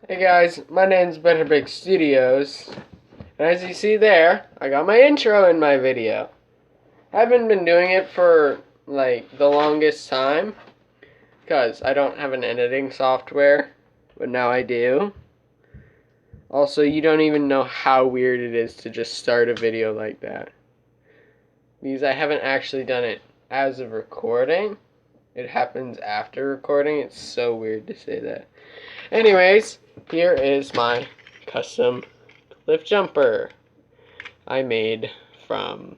Hey guys, my name's Better Big Studios, and as you see there, I got my intro in my video. I haven't been doing it for like the longest time, because I don't have an editing software, but now I do. Also, you don't even know how weird it is to just start a video like that, because I haven't actually done it as of recording. It happens after recording. It's so weird to say that. Anyways, here is my custom Cliffjumper I made from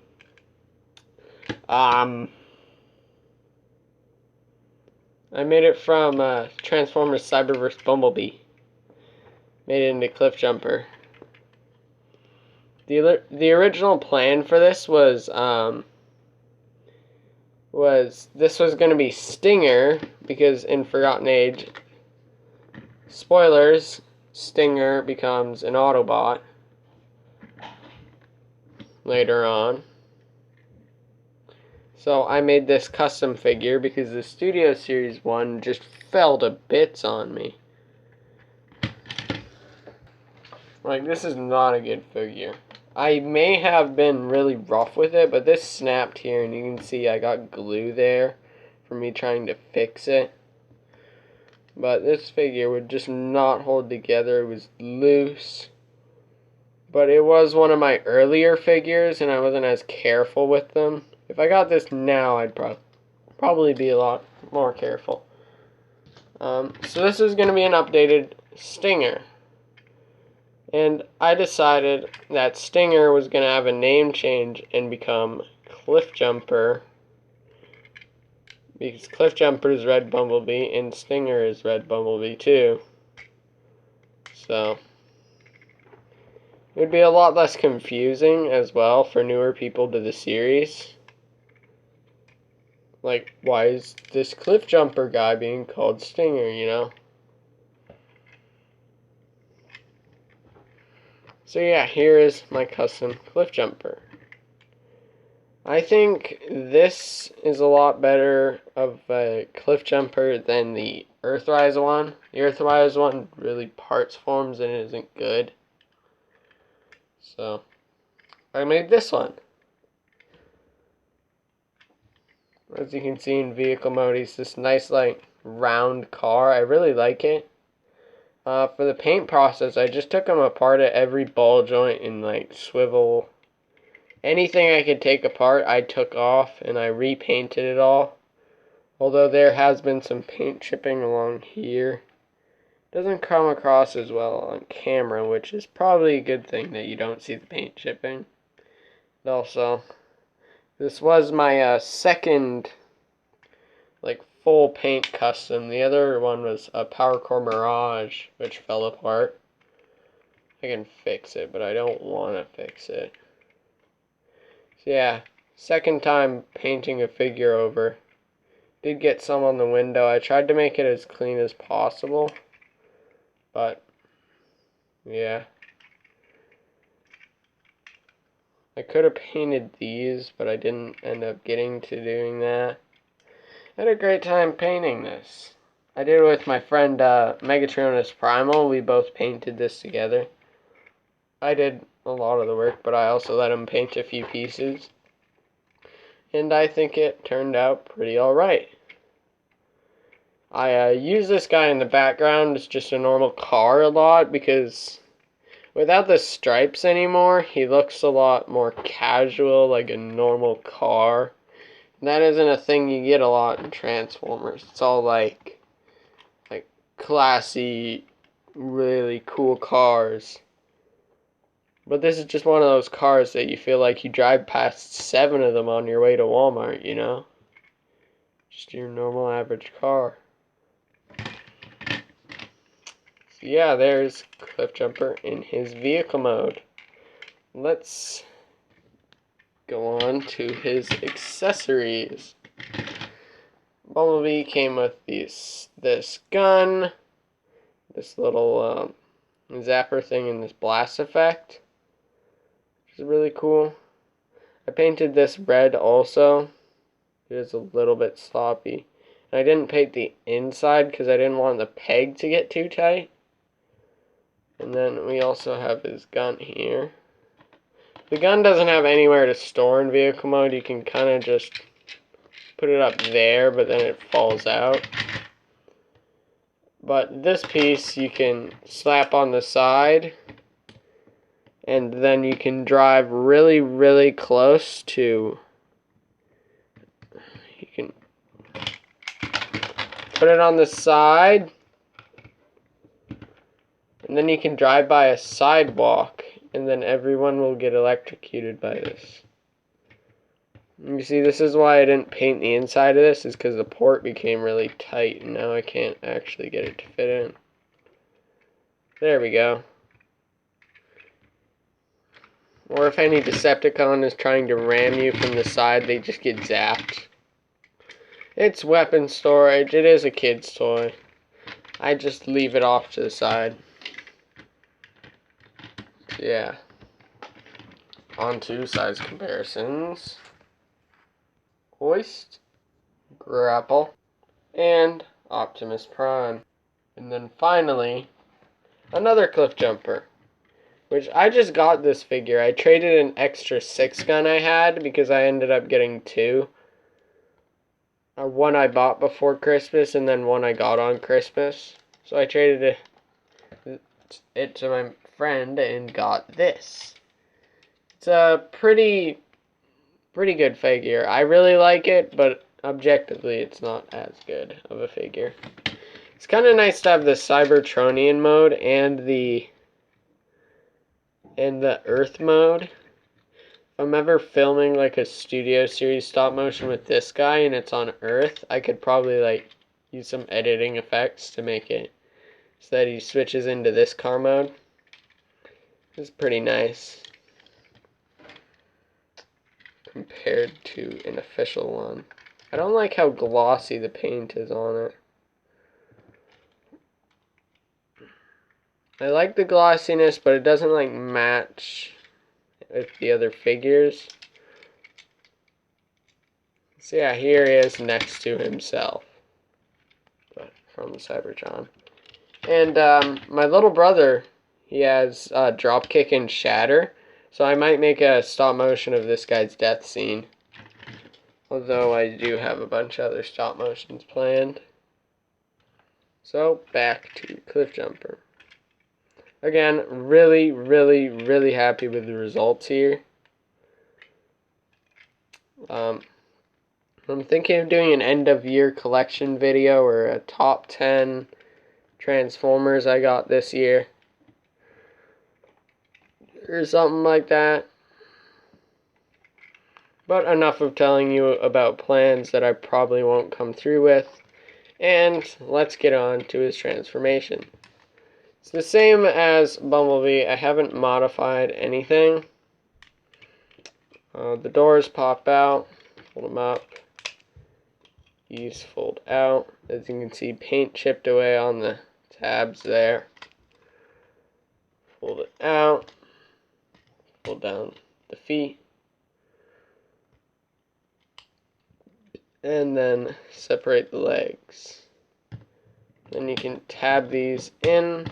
Transformers Cyberverse Bumblebee. Made it into Cliffjumper. The original plan for this was this was going to be Stinger, because in Forgotten Age, spoilers, Stinger becomes an Autobot later on. So I made this custom figure because the Studio Series 1 just fell to bits on me. Like, this is not a good figure. I may have been really rough with it, but this snapped here, and you can see I got glue there for me trying to fix it. But this figure would just not hold together. It was loose. But it was one of my earlier figures, and I wasn't as careful with them. If I got this now, I'd probably be a lot more careful. So this is going to be an updated Stinger. And I decided that Stinger was going to have a name change and become Cliffjumper, because Cliffjumper is Red Bumblebee and Stinger is Red Bumblebee too. So it would be a lot less confusing as well for newer people to the series. Like, why is this Cliffjumper guy being called Stinger, you know? So yeah, here is my custom Cliffjumper. I think this is a lot better of a Cliffjumper than the Earthrise one. The Earthrise one really parts forms and it isn't good. So I made this one. As you can see in vehicle mode, it's this nice like round car. I really like it. For the paint process, I just took them apart at every ball joint and like swivel. Anything I could take apart, I took off and I repainted it all. Although there has been some paint chipping along here. Doesn't come across as well on camera, which is probably a good thing that you don't see the paint chipping. And also, this was my second like full paint custom. The other one was a Power Core Mirage, which fell apart. I can fix it, but I don't want to fix it. So yeah, second time painting a figure over. Did get some on the window. I tried to make it as clean as possible, but yeah. I could have painted these, but I didn't end up getting to doing that. I had a great time painting this. I did it with my friend Megatronus Primal. We both painted this together. I did a lot of the work, but I also let him paint a few pieces. And I think it turned out pretty alright. I use this guy in the background as just a normal car a lot, because without the stripes anymore, he looks a lot more casual, like a normal car. And that isn't a thing you get a lot in Transformers. It's all like classy, really cool cars. But this is just one of those cars that you feel like you drive past 7 of them on your way to Walmart, you know? Just your normal average car. So yeah, there's Cliffjumper in his vehicle mode. Let's go on to his accessories. Bumblebee came with this gun, this little zapper thing, and this blast effect, which is really cool. I painted this red also. It is a little bit sloppy. And I didn't paint the inside because I didn't want the peg to get too tight. And then we also have his gun here. The gun doesn't have anywhere to store in vehicle mode. You can kind of just put it up there, but then it falls out. But this piece you can slap on the side, and then you can drive really, really close to... You can put it on the side, and then you can drive by a sidewalk, and then everyone will get electrocuted by this. You see, this is why I didn't paint the inside of this, is because the port became really tight, and now I can't actually get it to fit in. There we go. Or if any Decepticon is trying to ram you from the side, they just get zapped. It's weapon storage. It is a kid's toy. I just leave it off to the side. Yeah. On to size comparisons. Hoist, Grapple, and Optimus Prime. And then finally, another Cliffjumper, which I just got this figure. I traded an extra 6 gun I had because I ended up getting 2. One I bought before Christmas and then one I got on Christmas. So I traded it to my friend and got this. It's a pretty good figure. I really like it, but objectively it's not as good of a figure. It's kind of nice to have the Cybertronian mode and the Earth mode. If I'm ever filming like a studio series stop motion with this guy and it's on Earth, I could probably like use some editing effects to make it so that he switches into this car mode. It's pretty nice compared to an official one. I don't like how glossy the paint is on it. I like the glossiness, but it doesn't like match with the other figures. So yeah, here he is next to himself, but from Cybertron. And my little brother, he has Dropkick and Shatter, so I might make a stop motion of this guy's death scene. Although I do have a bunch of other stop motions planned. So back to Cliffjumper. Again, really happy with the results here. I'm thinking of doing an end of year collection video or a top 10 Transformers I got this year. Or something like that. But enough of telling you about plans that I probably won't come through with. And let's get on to his transformation. It's the same as Bumblebee. I haven't modified anything. The doors pop out. Hold them up. These fold out. As you can see, paint chipped away on the tabs there. Fold it out. Fold down the feet. And then separate the legs. Then you can tab these in.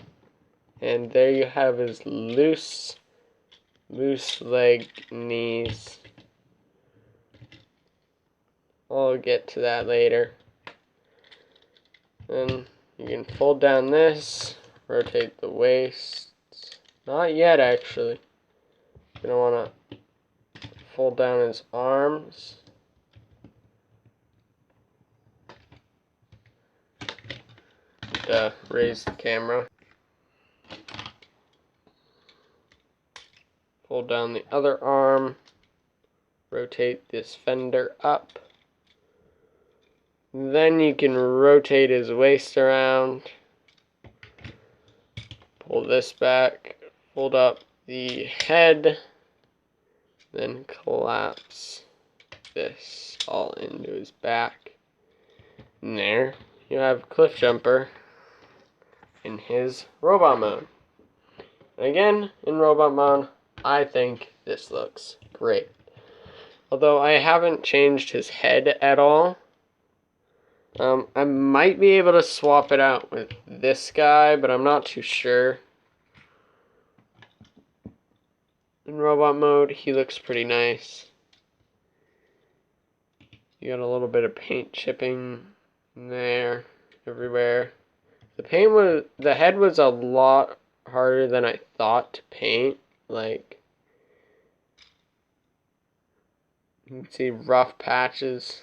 And there you have his loose leg knees. I'll get to that later. Then you can fold down this, rotate the waist. Not yet, actually. You're gonna wanna fold down his arms. Raise the camera. Fold down the other arm, rotate this fender up. Then you can rotate his waist around, pull this back, fold up the head, then collapse this all into his back. And there you have Cliffjumper in his robot mode. Again, in robot mode, I think this looks great. Although I haven't changed his head at all. I might be able to swap it out with this guy, but I'm not too sure. in robot mode, he looks pretty nice. You got a little bit of paint chipping in there, everywhere. The head was a lot harder than I thought to paint. Like, you can see rough patches.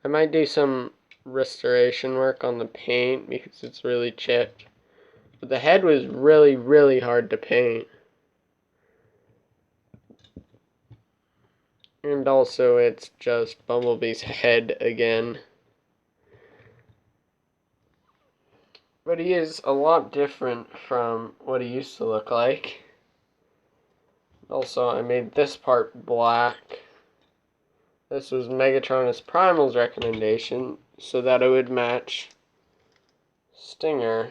I might do some restoration work on the paint because it's really chipped. But the head was really, really hard to paint. And also it's just Bumblebee's head again. But he is a lot different from what he used to look like. Also, I made this part black. This was Megatronus Primal's recommendation so that it would match Stinger.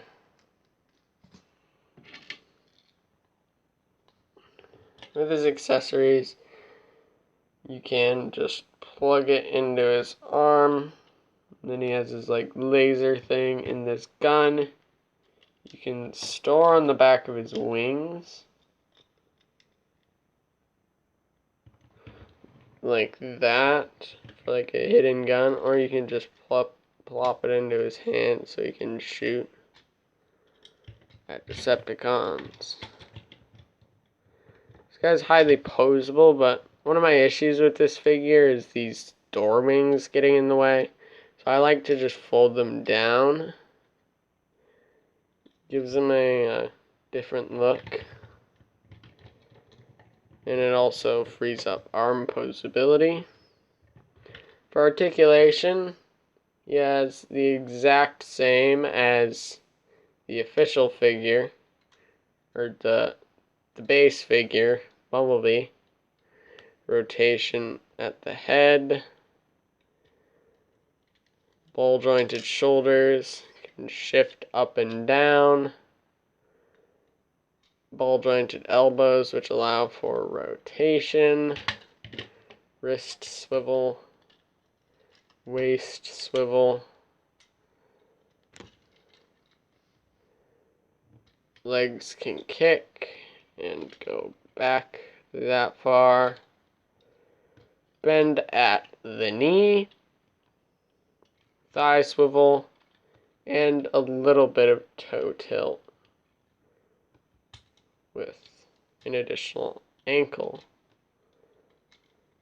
With his accessories, you can just plug it into his arm. And then he has his like laser thing in this gun. You can store on the back of his wings. Like that, for like a hidden gun, or you can just plop it into his hand so he can shoot at Decepticons. This guy's highly posable, but one of my issues with this figure is these door wings getting in the way. So I like to just fold them down. Gives them a different look. And it also frees up arm posability. For articulation, he has the exact same as the official figure, or the base figure, Bumblebee. Rotation at the head, ball jointed shoulders, can shift up and down, ball jointed elbows which allow for rotation, wrist swivel, waist swivel, legs can kick and go back that far, bend at the knee, thigh swivel, and a little bit of toe tilt with an additional ankle.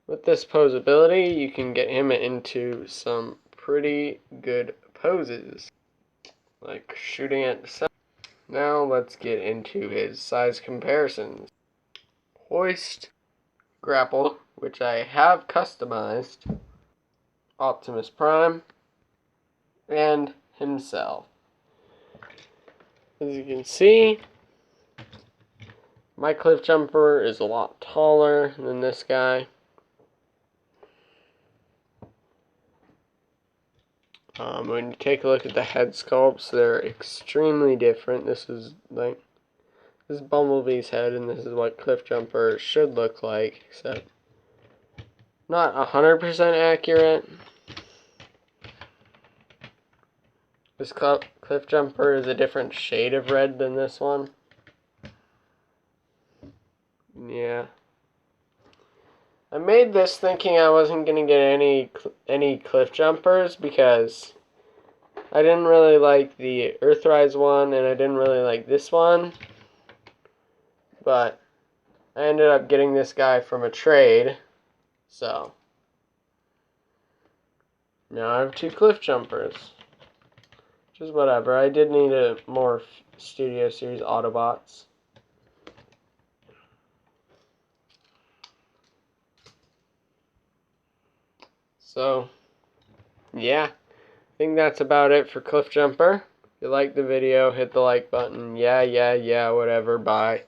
With this posability, you can get him into some pretty good poses, like shooting at the sun. Now let's get into his size comparisons. Hoist, grapple, which I have customized, Optimus Prime, and himself. As you can see, my Cliffjumper is a lot taller than this guy. When you take a look at the head sculpts, they're extremely different. This is Bumblebee's head, and this is what Cliffjumper should look like, except not 100% accurate. This Cliffjumper is a different shade of red than this one. Yeah. I made this thinking I wasn't going to get any Cliffjumpers because I didn't really like the Earthrise one and I didn't really like this one. But I ended up getting this guy from a trade. So now I have two Cliffjumpers. Which is whatever. I did need more Studio Series Autobots. So, yeah, I think that's about it for Cliffjumper. If you liked the video, hit the like button. Yeah, whatever, bye.